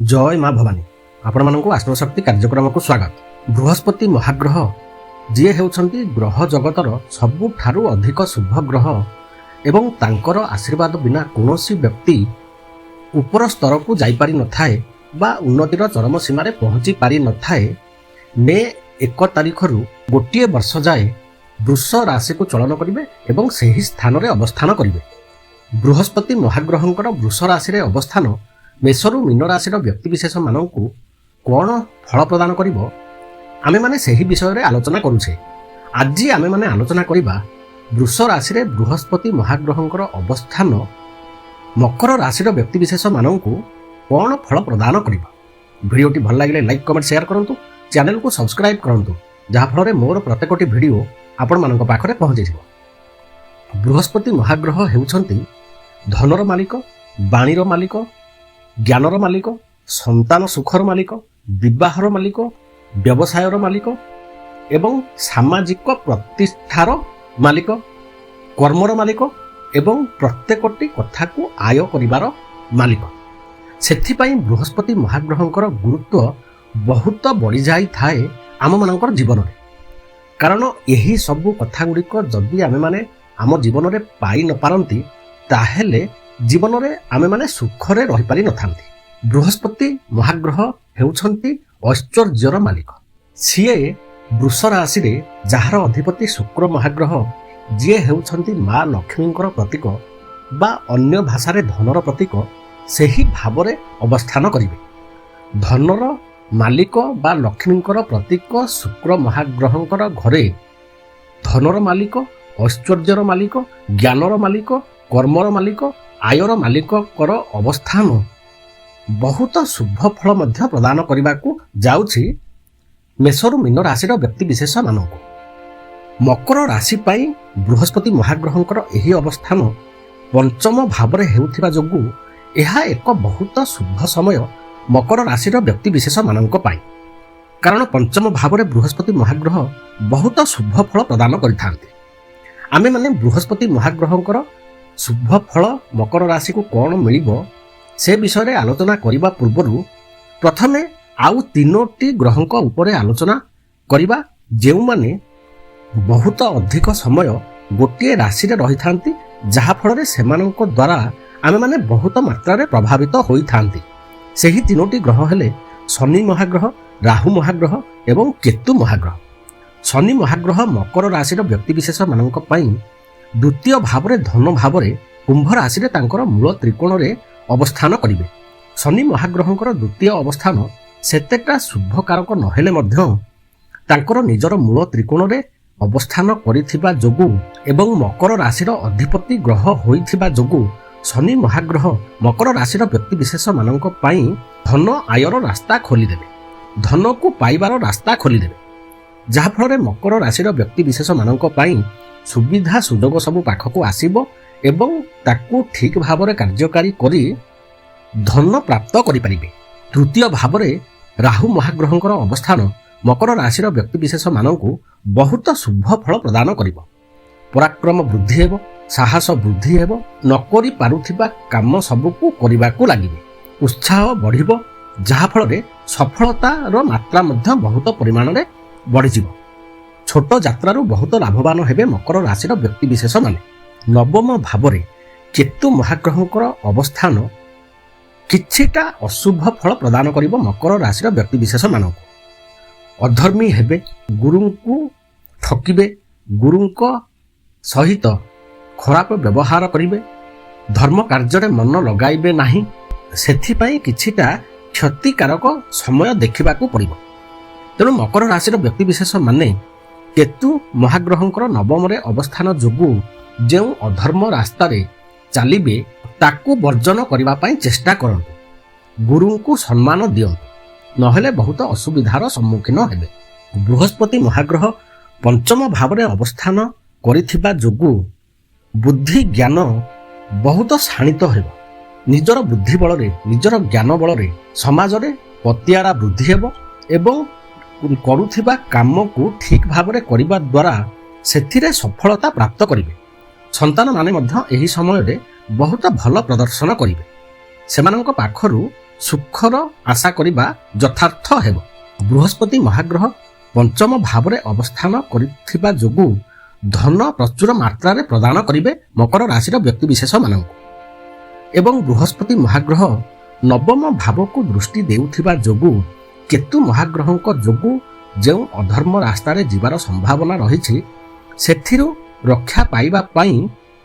जय माँ भवानी आपण मानक आश्रमशक्ति कार्यक्रम को स्वागत। बृहस्पति महाग्रह जी हेउछंती ग्रह जगतर सबुठारु अधिक शुभ ग्रह एवं तांकर आशीर्वाद बिना कौनसी व्यक्ति ऊपर स्तर को जाई पारि नथाए बा उन्नतिर चरम सीमार पहुंची पारि नथाए। मे 1 तारिखरु गोटे वर्ष जाए वृष राशि को चलन करिवे एवं सही स्थान रे अवस्थान करिवे। बृहस्पति महाग्रहंकर वृष राशि रे अवस्थान मेषरु मीन राशि व्यक्तिविशेष मानक कौन फल प्रदान करिवो आमे माने सही विषय रे आलोचना करूछे। आज आमे माने आलोचना करिबा वृष राशि रे बृहस्पति महाग्रहंकर अवस्थान मकर राशि व्यक्तिविशेष मानक कौन फल प्रदान करिवो। वीडियोटी भल लागिले लाइक कमेंट शेयर करंतु, चैनल को सब्सक्राइब करंतु जहा फल रे मोर प्रत्येकटी वीडियो आपण मानक पाखरे पहुंची जिवो। बृहस्पति महाग्रह हेउछंती धनर मालिक, बाणीर मालिक, ज्ञानर मालिक, संतान सुखर मालिक, विवाहर मालिक, व्यवसायर मालिक एवं सामाजिक प्रतिष्ठार मालिक, कर्मर मालिक एवं प्रत्येकटी कथा को आय करिवार मालिक। सेथिपाई बृहस्पति महाग्रहंकर गुरुत्व बहुत बढ़ी जाई थाए आम मानकर जीवन में। कारण यही सबु कथा गुड़िक जदि आमे माने आम जीवन में पाई न पारंती ताहेले जीवन में आमे माने सुखरे रही पारि नथांती। बृहस्पति महाग्रह हेउछंती ऐश्वर्यर मालिक। सीए वृष राशि रे जहार अधिपति शुक्र महाग्रह जी हेउछंती माँ लक्ष्मींकर प्रतीक बा अन्य भाषारे धनर प्रतीक सेही भावरे अवस्थान करिवे। धनर मालिक बा लक्ष्मींकर प्रतीक शुक्र महाग्रहंकर घरे धनर मालिक, ऐश्वर्यर मालिक, ज्ञानर मालिक, कर्मर मालिक, आयर मालिक कर अवस्थान बहुत शुभ फल मध्य प्रदान करने जाउछि। मेषरु मीन राशि व्यक्ति विशेष मानक मकर राशि पाई बृहस्पति महाग्रहंकर एही अवस्थान पंचम भाव रे हेउथिबा जोगु एहा एक बहुत शुभ समय मकर राशि व्यक्ति विशेष मानक पाई। कारण पंचम भाव रे बृहस्पति महाग्रह बहुत शुभ फल प्रदान करिथांती। आमे माने बृहस्पति महाग्रहंकर शुभ फल मकर राशि को कौन मिलिबो से विषय रे आलोचना करिबा पूर्वरु प्रथमे आउ तीनोटी ग्रहंक उपरे आलोचना करिबा जेउ माने बहुत अधिक समय गोटे राशि रे रही थांती, जहा फल रे सेमानक द्वारा आमे माने बहुत मात्रा रे प्रभावित होई थांती। सेही तीनोटी ग्रह हेले शनि महाग्रह, राहु महाग्रह एवं केतु महाग्रह। शनि महाग्रह मकर राशि व्यक्ति विशेष मानक पई द्वितीय भाव रे धन भाव रे कुंभ राशि रे तांकर मूल त्रिकोण रे अवस्थान करिवे। शनि महाग्रहंकर द्वितीय अवस्थान सेतेटा शुभ कारक नहेले मध्य तांकर निजर मूल त्रिकोण रे अवस्थान करिथिबा जोगु एवं मकर राशि अधिपति ग्रह होइथिबा जोगु शनि महाग्रह मकर राशि व्यक्ति विशेष मानक पई धन आयर रास्ता खोली देबे, धन को पाइबार रास्ता खोली देबे। जहा फल रे मकर राशि व्यक्ति विशेष मानक पई सुविधा सुजोग सबु पाखक आसीबो एवं ताकू ठीक भाव रे कार्यकारी करी धन प्राप्त करि परिबे। तृतीय भाव रे राहु महाग्रहंकर अवस्थान मकर राशि व्यक्ति विशेष मानकु बहुत शुभ फल प्रदान करिवो। पराक्रम वृद्धि हेबो, साहस वृद्धि हेबो, नकरी पारुथिबा काम सबुकु करिबाकू लागिबे, उत्साह बढ़िबो, जहा फल रे सफलतार मात्रा मध्य बहुत परिमाण रे बढ़ि जिवो। छोट यात्रारू बहुत लाभवान हेबे मकर राशि व्यक्ति विशेष माने। नवम भाव रे केतु महाग्रहंकर अवस्थान किछिटा अशुभ फल प्रदान करिवो मकर राशि व्यक्ति विशेष मानक। अधर्मी हेबे, गुरुंकु ठकिबे, गुरुंक सहित खराब व्यवहार करिवे, धर्म कार्य रे मन लगाइबे नाही, सेथिपाई किछिटा क्षतिकारक समय देखिबाकू पड़िबो। तेणु मकर राशि व्यक्ति विशेष माने केतु महाग्रहंकर नवम रे अवस्थान जोगु जेउ अधर्म रास्ता रे चलिबे ताकू वर्जन करिबा पई चेष्टा करंतु। गुरु को सम्मान दियंतु, नहेले बहुत असुविधार सम्मुखीन हेबे। बृहस्पति महाग्रह पंचम भाव रे अवस्थान करिथिबा जोगु बुद्धि ज्ञान बहुत शाणित हेबो। निजर बुद्धि बल रे, निजर ज्ञान बल रे समाज रे पतियारा वृद्धि हेबो एवं करुथिबा काम को ठीक भाव रे करिबा द्वारा सेथिरे सफलता प्राप्त करिवे। संतान माने मध्य एही समय रे बहुत भल प्रदर्शन करिवे। सेमानंक पाखरु ସୁଖର ଆଶା କରିବା ଯଥାର୍ଥ ହେବ। ବୃହସ୍ପତି ମହାଗ୍ରହ ପଞ୍ଚମ ଭାବରେ ଅବସ୍ଥାନ କରିଥିବା ଯୋଗୁଁ ଧନ ପ୍ରଚୁର ମାତ୍ରାରେ ପ୍ରଦାନ କରିବେ ମକର ରାଶିର ବ୍ୟକ୍ତିବିଶେଷମାନଙ୍କୁ। ଏବଂ ବୃହସ୍ପତି ମହାଗ୍ରହ ନବମ ଭାବକୁ ଦୃଷ୍ଟି ଦେଉଥିବା ଯୋଗୁଁ କେତୁ ମହାଗ୍ରହଙ୍କ ଯୋଗୁଁ ଯେଉଁ ଅଧର୍ମ ରାସ୍ତାରେ ଯିବାର ସମ୍ଭାବନା ରହିଛି ସେଥିରୁ ରକ୍ଷା ପାଇବା ପାଇଁ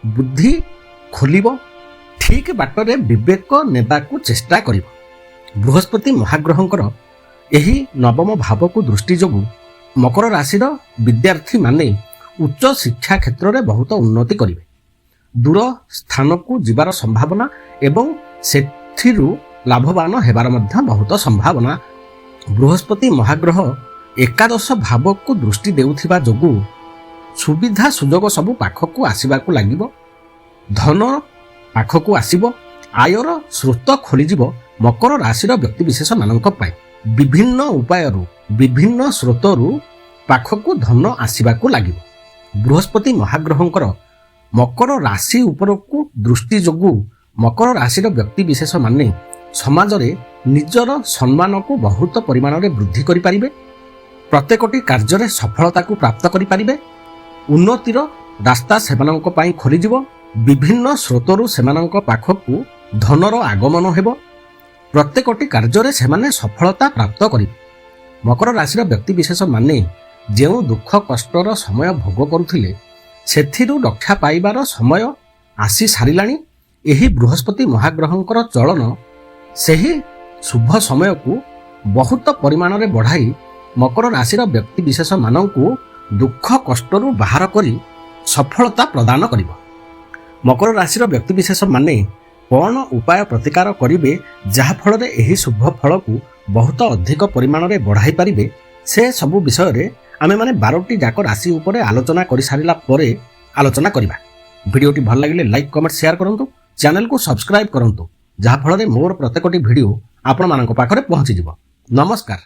ବୁଦ୍ଧି ଖୋଲିବ, ଠିକ୍ ବାଟରେ ବିବେକ ନେବାକୁ ଚେଷ୍ଟା କରିବ। ବୃହସ୍ପତି ମହାଗ୍ରହଙ୍କର ଏହି ନବମ ଭାବକୁ ଦୃଷ୍ଟି ଯୋଗୁଁ ମକର ରାଶିର ବିଦ୍ୟାର୍ଥୀମାନେ ଉଚ୍ଚ ଶିକ୍ଷା କ୍ଷେତ୍ରରେ ବହୁତ ଉନ୍ନତି କରିବେ। ଦୂର ସ୍ଥାନକୁ ଯିବାର ସମ୍ଭାବନା ଏବଂ ସେଥିରୁ ଲାଭବାନ ହେବାର ମଧ୍ୟ ବହୁତ ସମ୍ଭାବନା। ବୃହସ୍ପତି ମହାଗ୍ରହ ଏକାଦଶ ଭାବକୁ ଦୃଷ୍ଟି ଦେଉଥିବା ଯୋଗୁଁ ସୁବିଧା ସୁଯୋଗ ସବୁ ପାଖକୁ ଆସିବାକୁ ଲାଗିବ, ଧନ ପାଖକୁ ଆସିବ, ଆୟର ସ୍ରୋତ ଖୋଲିଯିବ ମକର ରାଶିର ବ୍ୟକ୍ତିବିଶେଷମାନଙ୍କ ପାଇଁ। ବିଭିନ୍ନ ଉପାୟରୁ ବିଭିନ୍ନ ସ୍ରୋତରୁ ପାଖକୁ ଧନ ଆସିବାକୁ ଲାଗିବ। ବୃହସ୍ପତି ମହାଗ୍ରହଙ୍କର ମକର ରାଶି ଉପରକୁ ଦୃଷ୍ଟି ଯୋଗୁଁ ମକର ରାଶିର ବ୍ୟକ୍ତିବିଶେଷମାନେ ସମାଜରେ ନିଜର ସମ୍ମାନକୁ ବହୁତ ପରିମାଣରେ ବୃଦ୍ଧି କରିପାରିବେ, ପ୍ରତ୍ୟେକଟି କାର୍ଯ୍ୟରେ ସଫଳତାକୁ ପ୍ରାପ୍ତ କରିପାରିବେ, ଉନ୍ନତିର ରାସ୍ତା ସେମାନଙ୍କ ପାଇଁ ଖୋଲିଯିବ, ବିଭିନ୍ନ ସ୍ରୋତରୁ ସେମାନଙ୍କ ପାଖକୁ ଧନର ଆଗମନ ହେବ, ପ୍ରତ୍ୟେକଟି କାର୍ଯ୍ୟରେ ସେମାନେ ସଫଳତା ପ୍ରାପ୍ତ କରିବେ। ମକର ରାଶିର ବ୍ୟକ୍ତିବିଶେଷମାନେ ଯେଉଁ ଦୁଃଖ କଷ୍ଟର ସମୟ ଭୋଗ କରୁଥିଲେ ସେଥିରୁ ରକ୍ଷା ପାଇବାର ସମୟ ଆସି ସାରିଲାଣି। ଏହି ବୃହସ୍ପତି ମହାଗ୍ରହଙ୍କର ଚଳନ ସେହି ଶୁଭ ସମୟକୁ ବହୁତ ପରିମାଣରେ ବଢ଼ାଇ ମକର ରାଶିର ବ୍ୟକ୍ତିବିଶେଷମାନଙ୍କୁ ଦୁଃଖ କଷ୍ଟରୁ ବାହାର କରି ସଫଳତା ପ୍ରଦାନ କରିବ। ମକର ରାଶିର ବ୍ୟକ୍ତିବିଶେଷମାନେ କ'ଣ ଉପାୟ ପ୍ରତିକାର କରିବେ ଯାହାଫଳରେ ଏହି ଶୁଭ ଫଳକୁ ବହୁତ ଅଧିକ ପରିମାଣରେ ବଢ଼ାଇ ପାରିବେ, ସେ ସବୁ ବିଷୟରେ ଆମେମାନେ 12ଟି ଯାକ ରାଶି ଉପରେ ଆଲୋଚନା କରିସାରିଲା ପରେ ଆଲୋଚନା କରିବା। ଭିଡ଼ିଓଟି ଭଲ ଲାଗିଲେ ଲାଇକ୍, କମେଣ୍ଟ, ସେୟାର କରନ୍ତୁ, ଚ୍ୟାନେଲକୁ ସବସ୍କ୍ରାଇବ୍ କରନ୍ତୁ, ଯାହାଫଳରେ ମୋର ପ୍ରତ୍ୟେକଟି ଭିଡ଼ିଓ ଆପଣମାନଙ୍କ ପାଖରେ ପହଞ୍ଚିଯିବ। ନମସ୍କାର।